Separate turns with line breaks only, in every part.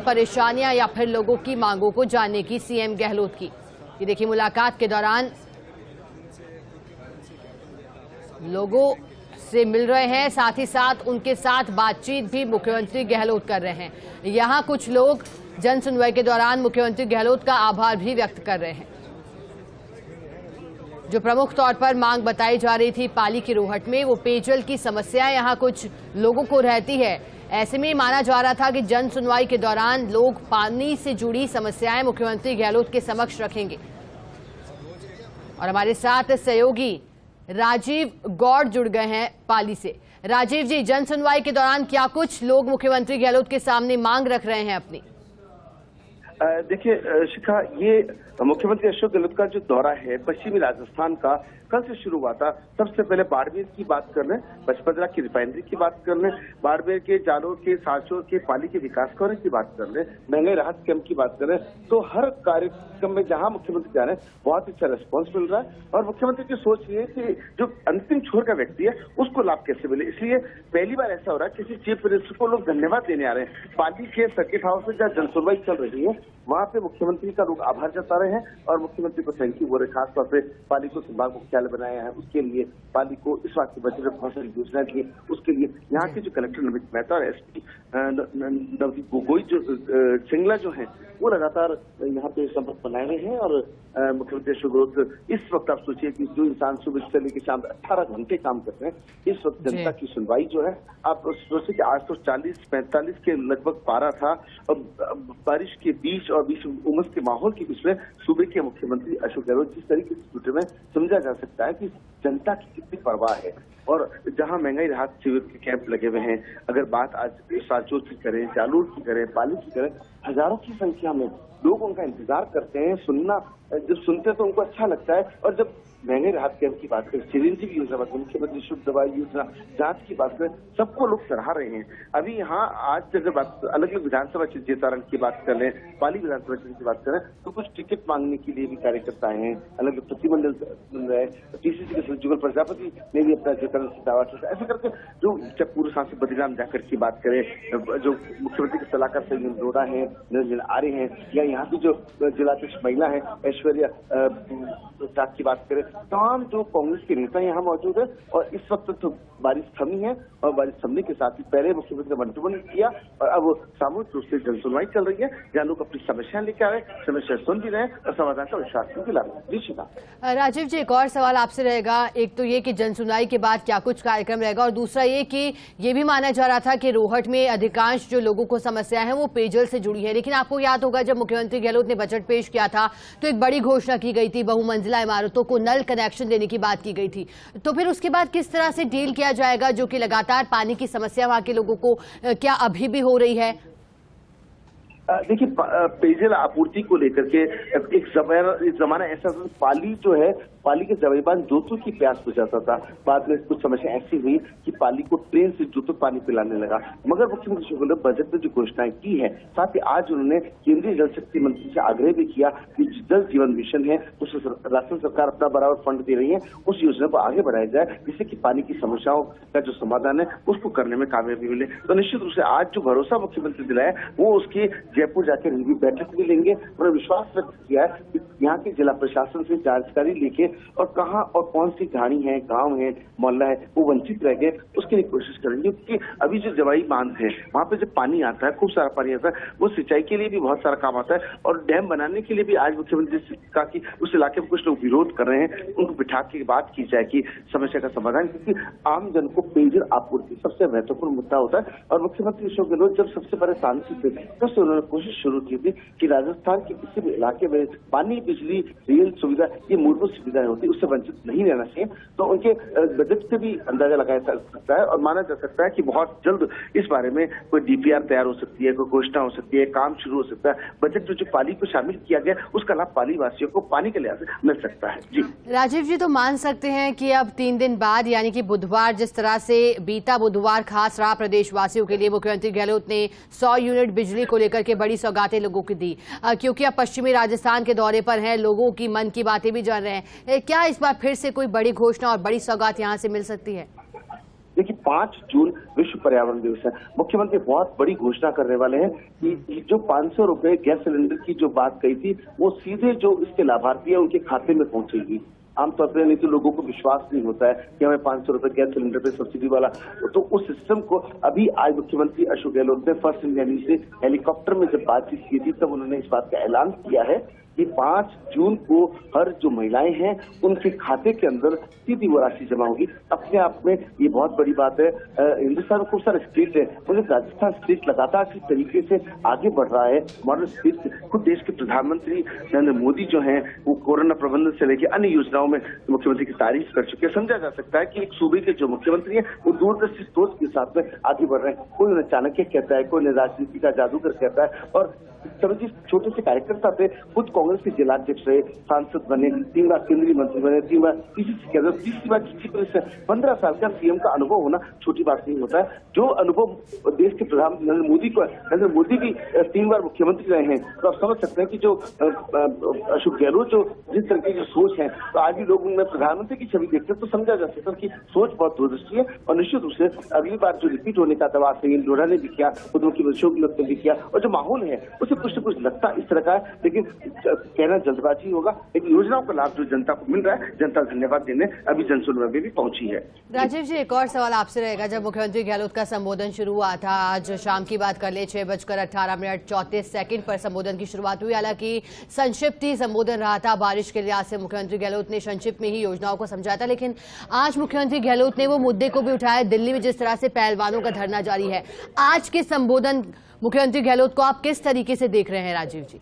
परेशानियां या फिर लोगों की मांगों को जानने की सीएम गहलोत की। ये देखिए, मुलाकात के दौरान लोगों से मिल रहे हैं, साथ ही साथ उनके साथ बातचीत भी मुख्यमंत्री गहलोत कर रहे हैं। यहां कुछ लोग जन सुनवाई के दौरान मुख्यमंत्री गहलोत का आभार भी व्यक्त कर रहे हैं। जो प्रमुख तौर पर मांग बताई जा रही थी पाली की रोहट में, वो पेयजल की समस्या यहां कुछ लोगों को रहती है। ऐसे में माना जा रहा था कि जन सुनवाई के दौरान लोग पानी से जुड़ी समस्याएं मुख्यमंत्री गहलोत के समक्ष रखेंगे। और हमारे साथ सहयोगी राजीव गौड़ जुड़ गए हैं पाली से। राजीव जी, जन सुनवाई के दौरान क्या कुछ लोग मुख्यमंत्री गहलोत के सामने मांग रख रहे हैं अपनी?
देखिए शिखा, ये मुख्यमंत्री अशोक गहलोत का जो दौरा है पश्चिमी राजस्थान का कल से शुरू हुआ था। सबसे पहले बाड़मेर की बात कर लें, पचपदरा की रिफाइनरी की बात कर लें, बाड़मेर के जालोर के साचोर के पाली के विकास कार्य की बात कर लें, महंगाई राहत कैंप की बात करें, तो हर कार्यक्रम में जहां मुख्यमंत्री जा रहे हैं बहुत अच्छा रिस्पॉन्स मिल रहा है। और मुख्यमंत्री की सोच ये है कि जो अंतिम छोर का व्यक्ति है उसको लाभ कैसे मिले, इसलिए पहली बार ऐसा हो रहा है किसी चीफ मिनिस्टर को लोग धन्यवाद देने आ रहे हैं। पाली के सर्किट हाउस में जहाँ जनसुनवाई चल रही है वहां पे मुख्यमंत्री का लोग आभार जता रहे हैं और मुख्यमंत्री को थैंक यू बोल रहे। खासतौर पर पाली को संभाग मुख्यालय बनाया है उसके लिए, पाली को इस बात के बजट में बहुत सारी योजनाएं दी उसके लिए। यहाँ के जो कलेक्टर नवनीत मेहता और एसपी नवदीप गोगोई जो सिंगला जो है वो लगातार यहाँ पे संपर्क बनाए हुए हैं। और मुख्यमंत्री अशोक गहलोत इस वक्त आप सोचिए कि जो इंसान सुबह से लेकर शाम 18 घंटे काम करते हैं, इस वक्त जनता की सुनवाई जो है आप सोचिए कि आज तो 40-45 के लगभग पारा था और बारिश के बीच और बीच उमस के माहौल के बीच में सुबह के मुख्यमंत्री अशोक गहलोत जिस तरीके से जुटे में समझा जा सकता है कि जनता की कितनी परवाह है। और जहां महंगाई राहत शिविर के कैंप लगे हुए हैं, अगर बात आज साचोर की करें, जालोर की करें, पाली की करें, हजारों की संख्या में लोग उनका इंतजार करते हैं। सुनना, जब सुनते हैं तो उनको अच्छा लगता है। और जब महंगाई राहत कैंप की बात करें, चिरंजीवी योजना बात करें, मुख्यमंत्री शुद्ध दवाई योजना, जांच की बात करें, सबको लोग सराह रहे हैं। अभी यहाँ आज अगर बात अलग अलग विधानसभा क्षेत्र जेतारण की बात कर लें, पाली विधानसभा क्षेत्र की बात करें, तो कुछ टिकट मांगने के लिए भी कार्यकर्ता आए हैं, अलग अलग प्रतिमंडल बन रहे हैं। टीसीसी के जुगल प्रजापति ने भी अपना जेतारण से दावा किया। ऐसे करके जो पूर्व सांसद बद्रीराम जाखड़ की बात करें, जो मुख्यमंत्री के सलाहकार संजय अरोड़ा है, निरंजन आर्य हैं, या यहाँ की जो जिलाध्यक्ष महिला है ऐश्वर्या साथ की बात करें, तमाम जो कांग्रेस के नेता यहाँ मौजूद है। और इस वक्त तो बारिश थमी है और बारिश थमने के साथ ही पहले मुख्यमंत्री ने मंत्रिमंडल किया और अब सामूहिक रूप से जनसुनवाई चल रही है जहाँ लोग अपनी समस्याएं लेकर आ रहे हैं, समस्या सुन भी रहे हैं और समाधान का विश्वास भी दिला रहे हैं। जी शिखा।
राजीव जी, एक और सवाल आपसे रहेगा। एक तो ये कि जनसुनवाई के बाद क्या कुछ कार्यक्रम रहेगा, और दूसरा ये कि ये भी माना जा रहा था कि रोहट में अधिकांश जो लोगों को समस्या है वो पेयजल से जुड़ी है। लेकिन आपको याद होगा जब मुख्यमंत्री गहलोत ने बजट पेश किया था तो एक बड़ी घोषणा की गई थी, बहुमंजिला इमारतों को नल कनेक्शन देने की बात की गई थी। तो फिर उसके बाद किस तरह से डील किया जाएगा, जो कि लगातार पानी की समस्या वहां के लोगों को क्या अभी भी हो रही है?
देखिए, पेयजल आपूर्ति को लेकर के एक जमाना ऐसा था, पाली जो है, पाली के जवेबान जोतों की प्यास बुझाता था। बाद में कुछ समस्या ऐसी हुई कि पाली को ट्रेन से जोतों पानी पिलाने लगा। मगर मुख्यमंत्री अशोक गहलोत बजट में जो घोषणाएं की है, साथ ही आज उन्होंने केंद्रीय जल शक्ति मंत्री से आग्रह भी किया कि जल जीवन मिशन है, उस राजस्थान सरकार अपना बराबर फंड दे रही है, उस योजना को आगे बढ़ाया जाए जिससे कि पानी की समस्याओं का जो समाधान है उसको करने में कामयाबी मिले। तो निश्चित रूप से आज जो भरोसा मुख्यमंत्री दिलाया वो उसकी जयपुर जाकर रिव्यू बैठक भी लेंगे। उन्होंने विश्वास व्यक्त किया है कि यहाँ के जिला प्रशासन से जानकारी लेके और कहाँ और कौन सी घाड़ी है, गांव है, मोहल्ला है वो वंचित रह गए, उसके लिए कोशिश करेंगे। क्योंकि अभी जो जवाई बांध है वहां पे जब पानी आता है, खूब सारा पानी आता है, वो सिंचाई के लिए भी बहुत सारा काम आता है। और डैम बनाने के लिए भी आज मुख्यमंत्री ने कहा कि उस इलाके में कुछ लोग विरोध कर रहे हैं, उनको बिठा के बात की जाए कि समस्या का समाधान, क्योंकि आम जन को पेयजल आपूर्ति सबसे महत्वपूर्ण मुद्दा होता है। और मुख्यमंत्री अशोक गहलोत जब सबसे बड़े सांसद थे तब से उन्होंने कोशिश शुरू की थी कि राजस्थान के किसी भी इलाके में पानी, बिजली, रेल सुविधा, ये मूलभूत सुविधाएं होती है, उससे वंचित नहीं रहना चाहिए। तो उनके बजट से भी अंदाजा लगाया जा सकता है और माना जा सकता है कि बहुत जल्द इस बारे में कोई डीपीआर तैयार हो सकती है, कोई घोषणा हो सकती है, काम शुरू हो सकता है। बजट में जो पाली को शामिल किया गया उसका लाभ पाली वासियों को पानी के लिहाज से मिल सकता है। जी
राजीव जी, तो मान सकते हैं कि अब 3 दिन बाद यानी कि बुधवार, जिस तरह से बीता बुधवार खास रहा प्रदेशवासियों के लिए, मुख्यमंत्री गहलोत ने 100 यूनिट बिजली को लेकर के बड़ी सौगातें लोगों को दी, क्योंकि अब पश्चिमी राजस्थान के दौरे पर हैं, लोगों की मन की बातें भी जान रहे हैं। क्या इस बार फिर से कोई बड़ी घोषणा और बड़ी सौगात यहां से मिल सकती है?
देखिए, 5 जून विश्व पर्यावरण दिवस है। मुख्यमंत्री बहुत बड़ी घोषणा करने वाले हैं कि जो 500 रुपए गैस सिलेंडर की जो बात कही थी वो सीधे जो इसके लाभार्थी है उनके खाते में पहुंचेगी। आमतौर पर नहीं तो लोगों को विश्वास नहीं होता है कि हमें 500 रुपए गैस सिलेंडर पे सब्सिडी वाला, तो उस सिस्टम को अभी आज मुख्यमंत्री अशोक गहलोत ने फर्स्ट इंडिया न्यूज से हेलीकॉप्टर में जब बातचीत की थी तब उन्होंने इस बात का ऐलान किया है कि 5 जून को हर जो महिलाएं हैं उनके खाते के अंदर सीधी वो राशि जमा होगी। अपने आप में ये बहुत बड़ी बात है। हिंदुस्तान में खूब सारे स्टेट है, मुझे राजस्थान स्टेट लगातार किस तरीके से आगे बढ़ रहा है। मॉडल स्टेट खुद देश के प्रधानमंत्री नरेंद्र मोदी जो हैं वो कोरोना प्रबंधन से लेकर अन्य योजनाओं में मुख्यमंत्री की तारीफ कर चुके हैं। समझा जा सकता है कि एक सूबे के जो मुख्यमंत्री है वो दूरदर्शी सोच के साथ में आगे बढ़ रहे हैं। कोई उन्हें चाणक्य कहता है, कोई उन्हें राजनीति का जादूगर कहता है, और समझिए छोटे से कार्यकर्ता थे, खुद कांग्रेस के जिलाध्यक्ष रहे, सांसद बने, 3 बार केंद्रीय मंत्री बने, 3 बार पीसीसी के अध्यक्ष, तीसरी बार चीफ मिनिस्टर। 15 साल का सीएम का अनुभव होना छोटी बात नहीं होता है। जो अनुभव देश के प्रधानमंत्री नरेंद्र मोदी भी 3 बार मुख्यमंत्री रहे हैं, तो आप समझ सकते हैं कि जो अशोक गहलोत जो जिस तरीके की सोच है, तो आज भी लोग उनमें प्रधानमंत्री की छवि देखते हैं, तो समझा जा सकता है कि सोच बहुत दूरदृष्टि है। और निश्चित रूप से अगली बार जो रिपीट होने का दवा संगीन लोढ़ा ने भी किया, खुद मुख्यमंत्री अशोक गहलोत ने भी किया, और जो माहौल है उसे कुछ न कुछ लगता इस तरह का है, लेकिन कहना जल्दबाजी होगा। लेकिन योजनाओं का लाभ जो जनता को मिल रहा है, जनता धन्यवाद देने अभी जनसुनवाई में भी पहुंची है।
राजीव जी, एक और सवाल आपसे रहेगा। जब मुख्यमंत्री गहलोत का संबोधन शुरू हुआ था, आज शाम की बात कर ले, 6:18 पर संबोधन की शुरुआत हुई। हालांकि संक्षिप्त ही संबोधन रहा था, बारिश के लिहाज से मुख्यमंत्री गहलोत ने संक्षिप्त में ही योजनाओं को समझाया था। लेकिन आज मुख्यमंत्री गहलोत ने वो मुद्दे को भी उठाया, दिल्ली में जिस तरह से पहलवानों का धरना जारी है। आज के संबोधन मुख्यमंत्री गहलोत को आप किस तरीके से देख रहे हैं राजीव जी?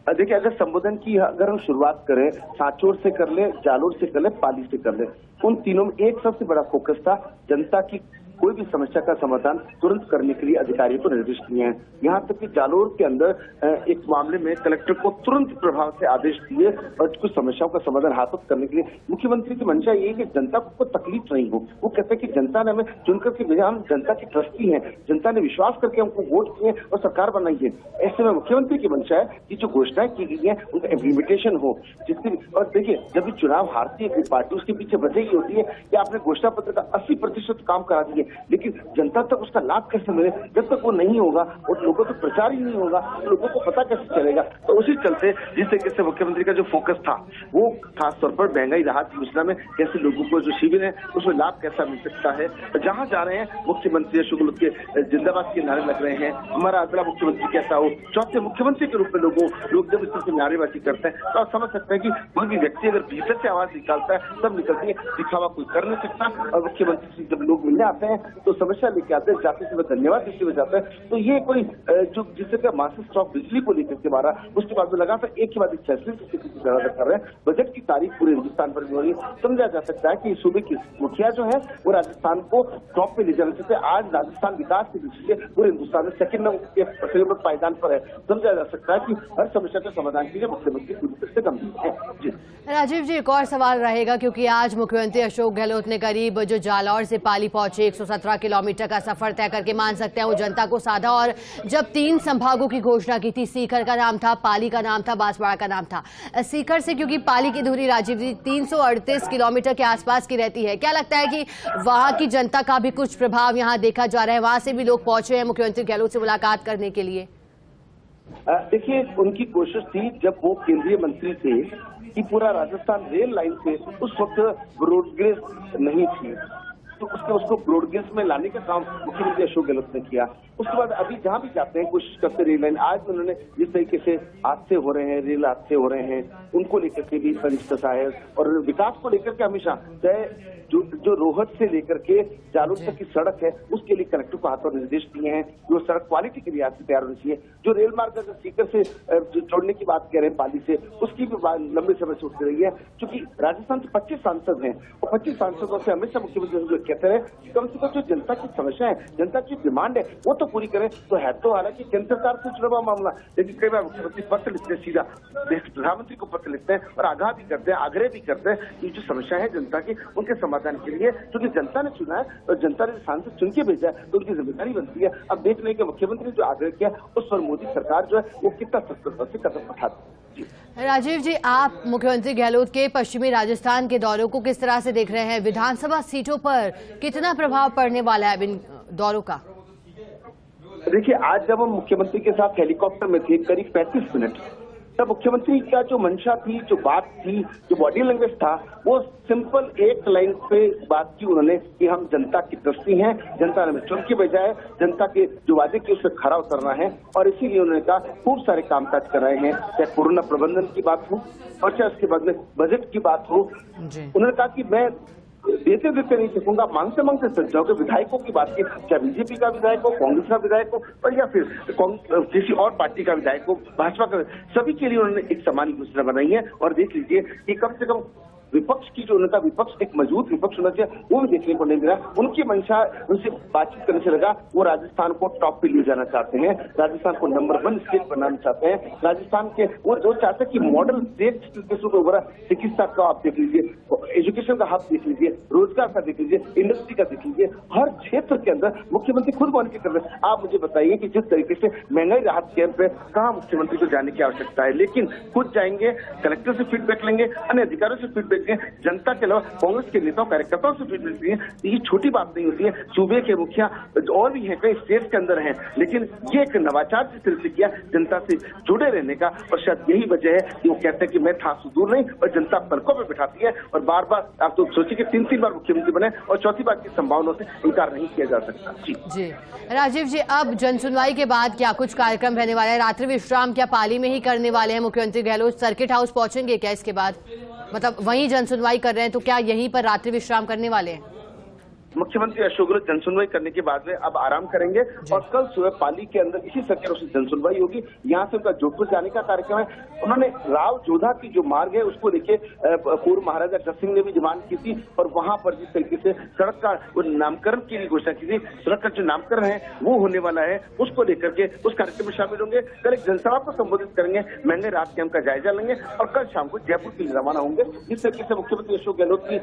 देखिए, अगर संबोधन की अगर हम शुरुआत करें, सांचौर से कर ले, जालोर से कर ले, पाली से कर ले, उन तीनों में एक सबसे बड़ा फोकस था जनता की कोई भी समस्या का समाधान तुरंत करने के लिए अधिकारियों को निर्देश दिए हैं। यहाँ तक कि जालोर के अंदर एक मामले में कलेक्टर को तुरंत प्रभाव से आदेश दिए और कुछ समस्याओं का समाधान हाथ करने के लिए। मुख्यमंत्री की मंशा ये है कि जनता को कोई तकलीफ नहीं हो। वो कहते हैं कि जनता ने हमें चुनकर के भेजा, हम जनता की ट्रस्टी हैं, जनता ने विश्वास करके हमको वोट किए और सरकार बनाई है। ऐसे में मुख्यमंत्री की मंशा है कि जो घोषणाएं की गई है उनका इम्प्लीमेंटेशन हो। जिसकी और देखिए, जब भी चुनाव हारती है कोई पार्टी, उसके पीछे वजह ये होती है कि आपने घोषणा पत्र का 80% काम करा दिए, लेकिन जनता तक उसका लाभ कैसे मिले? जब तक वो नहीं होगा और लोगों तक प्रचार ही नहीं होगा तो लोगों को पता कैसे चलेगा? तो उसी चलते जिस तरीके से मुख्यमंत्री का जो फोकस था वो खासतौर पर महंगाई राहत योजना में कैसे लोगों को जो शिविर है उसमें लाभ कैसा मिल सकता है। जहां जा रहे हैं मुख्यमंत्री अशोक गहलोत के जिंदाबाद के नारे लग रहे हैं, हमारा अगला मुख्यमंत्री कैसा हो, चौथे मुख्यमंत्री के रूप में लोग जब इस तरह से नारेबाजी करते हैं तो आप समझ सकते हैं कि कोई भी व्यक्ति अगर भीतर से आवाज निकालता है तब निकलती है, दिखावा कोई कर नहीं सकता। और मुख्यमंत्री से जब लोग मिलने आते हैं तो समस्या लेके आते हैं, जाते से धन्यवाद देते हुए जाता है। तो ये कोई जो जिससे का मासिक स्टॉक बिजली को लेकर के मारा, उसके बाद में लगातार एक के बाद एक फैसले कर रहे हैं। बजट की तारीफ पूरे हिंदुस्तान पर भी हो रही है। समझा जा सकता है कि सूबे की मुखिया जो है वो राजस्थान को टॉप पे ले जाना चाहते हैं। आज राजस्थान विकास की दृष्टि से पूरे हिंदुस्तान में सेकंड नंबर पायदान पर है। समझा जा सकता है कि हर समस्या के समाधान के लिए मुख्यमंत्री पूरी तरह से गंभीर है। जी
राजीव जी, एक और सवाल रहेगा, क्योंकि आज मुख्यमंत्री अशोक गहलोत ने करीब जो जालौर से पाली पहुंचे 117 किलोमीटर का सफर तय करके मान सकते हैं वो जनता को साधा। और जब 3 संभागों की घोषणा की थी, सीकर का नाम था, पाली का नाम था, बांसवाड़ा का नाम था। सीकर से, क्योंकि पाली की दूरी राजीव जी 338 किलोमीटर के आसपास की रहती है, क्या लगता है कि वहां की जनता का भी कुछ प्रभाव यहां देखा जा रहा है? वहां से भी लोग पहुंचे हैं मुख्यमंत्री गहलोत से मुलाकात करने के लिए।
देखिए, उनकी कोशिश थी जब वो केंद्रीय मंत्री थे कि पूरा राजस्थान रेल लाइन से उस वक्त ब्रॉडगेज नहीं थी, तो उसको ब्रॉडगेज में लाने का काम मुख्यमंत्री अशोक गहलोत ने किया। उसके बाद अभी जहां भी जाते हैं कोशिश करते रेल लाइन, आज उन्होंने जिस तरीके से हादसे हो रहे हैं, रेल हादसे हो रहे हैं, उनको लेकर के भी अनिश्चितता है। और विकास को लेकर के हमेशा चाहे जो रोहत से लेकर के जालोर तक की सड़क है उसके लिए कलेक्टर को हाथों निर्देश दिए हैं कि वो सड़क क्वालिटी के लिहाज से तैयार होनी चाहिए। जो रेल मार्ग अगर सीकर से जोड़ने की बात कह रहे हैं पाली से, उसकी भी लंबे समय से उठ रही है। क्योंकि राजस्थान से 25 सांसद हैं और 25 सांसदों से हमेशा मुख्यमंत्री कहते रहे कम से कम जो जनता की समस्या है, जनता की डिमांड है वो तो पूरी करें। तो है तो हालांकि केंद्र सरकार से जुड़ा हुआ मामला, लेकिन कई बार मुख्यमंत्री पत्र लिखते हैं, सीधा प्रधानमंत्री को पत्र लिखते हैं और आगाह भी करते हैं, आग्रह भी करते हैं कि जो समस्या है जनता की उनके समाधान के लिए, क्योंकि जनता ने चुना है और जनता ने सांसद चुन के भेजा है तो उनकी जिम्मेदारी बनती है। अब देख लें कि मुख्यमंत्री ने जो आग्रह किया उस पर मोदी सरकार जो है वो कितना सख्त से कदम उठाती है। जी।
राजीव जी, आप मुख्यमंत्री गहलोत के पश्चिमी राजस्थान के दौरों को किस तरह से देख रहे हैं? विधानसभा सीटों पर कितना प्रभाव पड़ने वाला है इन दौरों का?
देखिए, आज जब हम मुख्यमंत्री के साथ हेलीकॉप्टर में थे करीब 35 मिनट, तब मुख्यमंत्री का जो मंशा थी, जो बात थी, जो बॉडी लैंग्वेज था, वो सिंपल एक लाइन पे बात की उन्होंने कि हम जनता की ट्रस्टी हैं, जनता ने चुन के बजाय जनता के जो वादे किए उससे खरा उतरना है, और इसीलिए उन्होंने कहा खूब सारे कामकाज कर रहे हैं, चाहे कोरोना प्रबंधन की बात हो और चाहे उसके बाद में बजट की बात हो। उन्होंने कहा कि मैं देते देते नहीं सकूंगा, मांगते मांगते सज जाओगे। विधायकों की बात की, क्या बीजेपी का विधायक हो, कांग्रेस का विधायक हो, और या फिर किसी और पार्टी का विधायक हो, भाजपा का, सभी के लिए उन्होंने एक समान योजना बनाई है। और देख लीजिए कि कम से कम विपक्ष की जो उनका विपक्ष एक मजबूत विपक्ष होना चाहिए, वो भी देखने को नहीं मिला। उनकी मंशा, उनसे बातचीत करने से लगा वो राजस्थान को टॉप पे ले जाना चाहते हैं, राजस्थान को नंबर 1 स्टेट बनाना चाहते हैं, राजस्थान के वो जो चाहते हैं कि मॉडल स्टेट के रूप में उभरा। चिकित्सा का आप देख लीजिए, एजुकेशन का हब देख लीजिए, रोजगार का देख लीजिए, इंडस्ट्री का देख लीजिए, हर क्षेत्र के अंदर मुख्यमंत्री खुद मॉनिटर कर रहे हैं। आप मुझे बताइए कि जिस तरीके से महंगाई राहत कैंप पे कहाँ मुख्यमंत्री को जाने की आवश्यकता है, लेकिन खुद जाएंगे, कलेक्टर से फीडबैक लेंगे, अन्य अधिकारियों से फीडबैक लेंगे, जनता के अलावा कांग्रेस के नेताओं कार्यकर्ताओं से फीडबैक लेंगे। ये छोटी बात नहीं होती है। सूबे के मुखिया और भी हैं, कई स्टेट के अंदर हैं, लेकिन ये एक नवाचार जिस तरह से किया जनता से जुड़े रहने का, और शायद यही वजह है कि वो कहते हैं कि मैं था सुदूर नहीं, और जनता पलकों पे बिठाती है। और बार बार आप तो सोचिए कि 3 बार मुख्यमंत्री बने, और चौथी बार की संभावनाओं से इनकार नहीं किया जा सकता। जी
राजीव जी, अब जन सुनवाई के बाद क्या कुछ कार्यक्रम रहने वाला है? रात्रि विश्राम क्या पाली में ही करने वाले हैं मुख्यमंत्री गहलोत? सर्किट हाउस पहुंचेंगे क्या इसके बाद? मतलब वहीं जन सुनवाई कर रहे हैं तो क्या यहीं पर रात्रि विश्राम करने वाले हैं?
मुख्यमंत्री अशोक गहलोत जनसुनवाई करने के बाद में अब आराम करेंगे, और कल सुबह पाली के अंदर इसी सर्किट से जनसुनवाई होगी। यहाँ से उनका जोधपुर जाने का कार्यक्रम है। उन्होंने राव जोधा की जो मार्ग है उसको लेके पूर्व महाराजा अग्रसेन सिंह ने भी डिमांड की थी, और वहां पर जिस तरीके से सड़क का नामकरण की भी घोषणा की थी, सड़क का जो नामकरण है वो होने वाला है, उसको लेकर के उस कार्यक्रम में शामिल होंगे। कल एक जनसभा को संबोधित करेंगे, महंगे रात कैंप का जायजा लेंगे, और कल शाम को जयपुर के लिए रवाना होंगे। इस तरीके से मुख्यमंत्री अशोक गहलोत की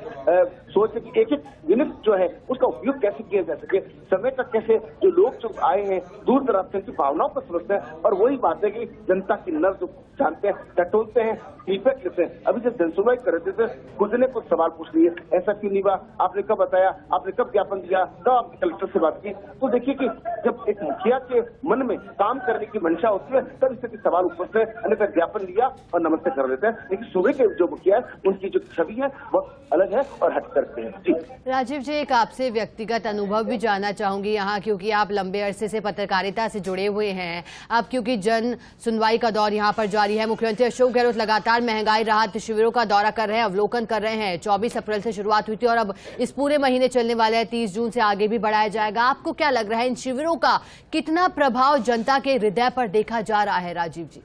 सोच है कि एक एक मिनट जो है उसका उपयोग कैसे किया जा सके, समय तक कैसे जो लोग जो आए हैं दूर दराज से उनकी भावनाओं को समझते हैं, और वही बात है कि जनता की नब्ज जो जानते हैं, टटोलते हैं, फीडबैक लेते हैं। अभी जब जनसुनवाई कर रहे थे खुद ने कुछ सवाल पूछ लिए, ऐसा क्यों नहीं हुआ, आपने कब बताया, आपने कब ज्ञापन दिया, कब आपने कलेक्टर से बात की? तो देखिए कि जब एक मुखिया के मन में काम करने की मंशा होती है तब इस तरह के सवाल ऊपर से अन्यथा ज्ञापन दिया और नमस्ते कर देते हैं। लेकिन सुबह के जो मुखिया है उनकी जो छवि है वो अलग है और हट करते हैं। जी
राजीव जी, एक आपसे व्यक्तिगत अनुभव भी जानना चाहूंगी यहाँ, क्योंकि आप लंबे अरसे से पत्रकारिता से जुड़े हुए हैं। अब क्योंकि जन सुनवाई का दौर यहाँ पर जारी है, मुख्यमंत्री अशोक गहलोत लगातार महंगाई राहत शिविरों का दौरा कर रहे हैं, अवलोकन कर रहे हैं। 24 अप्रैल से शुरुआत हुई थी और अब इस पूरे महीने चलने वाले हैं, 30 जून से आगे भी बढ़ाया जाएगा। आपको क्या लग रहा है इन शिविरों का कितना प्रभाव जनता के हृदय पर देखा जा रहा है? राजीव जी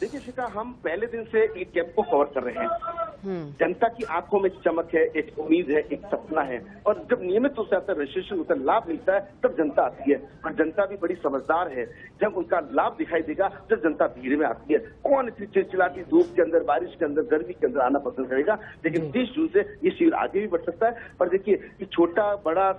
देखिए शिखा, हम पहले दिन से एक कैंप को कवर कर रहे हैं। जनता की आंखों में चमक है, एक उम्मीद है, एक सपना है, और जब नियमित रूप से आता है, रजिस्ट्रेशन होता है, लाभ मिलता है, तब जनता आती है। और जनता भी बड़ी समझदार है, जब उनका लाभ दिखाई देगा जब जनता भीड़ में आती है। कौन इतनी चिलचिलाती धूप के अंदर, बारिश के अंदर, गर्मी के अंदर आना पसंद करेगा? लेकिन 30 जून से ये शिविर आगे भी बढ़ सकता है। और देखिए कि छोटा बड़ा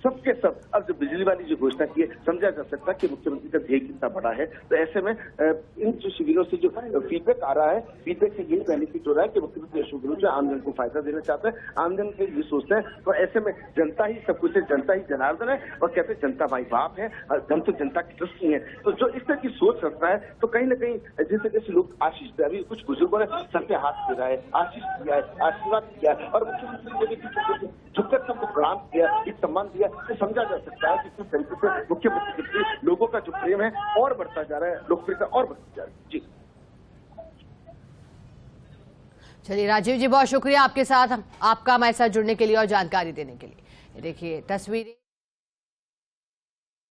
सबके सब अब जो बिजली वाली जो घोषणा की है, समझा जा सकता है कि मुख्यमंत्री का ध्येय कितना बड़ा है। तो ऐसे में इन जो शिविरों से जो फीडबैक आ रहा है, फीडबैक से यही बेनिफिट हो रहा है कि मुख्यमंत्री अशोक गहलोत आमजन को फायदा देना चाहते हैं, आमजन के लिए सोचते हैं। तो ऐसे में जनता ही सब कुछ है, जनता ही जनार्दन है, और कहते हैं जनता भाई बाप है, हम तो जनता की ट्रस्टी है। तो जो इस तरह की सोच रखता है, तो कहीं ना कहीं जिस तरीके से लोग आशीष दे, अभी कुछ बुजुर्गों ने सर पे हाथ दे रहा है, आशीष दिया है, आशीर्वाद किया है, और मुख्यमंत्री ने भी झुककर सबको प्रणाम किया, एक सम्मान दिया, तो समझा जा सकता है कि किस तरीके से मुख्यमंत्री के प्रति लोगों का जो प्रेम है और बढ़ता जा रहा है, लोकप्रियता और बढ़ती जा रही है। जी
चलिए राजीव जी, बहुत शुक्रिया आपके साथ आपका हमारे साथ जुड़ने के लिए और जानकारी देने के लिए। देखिए तस्वीरें।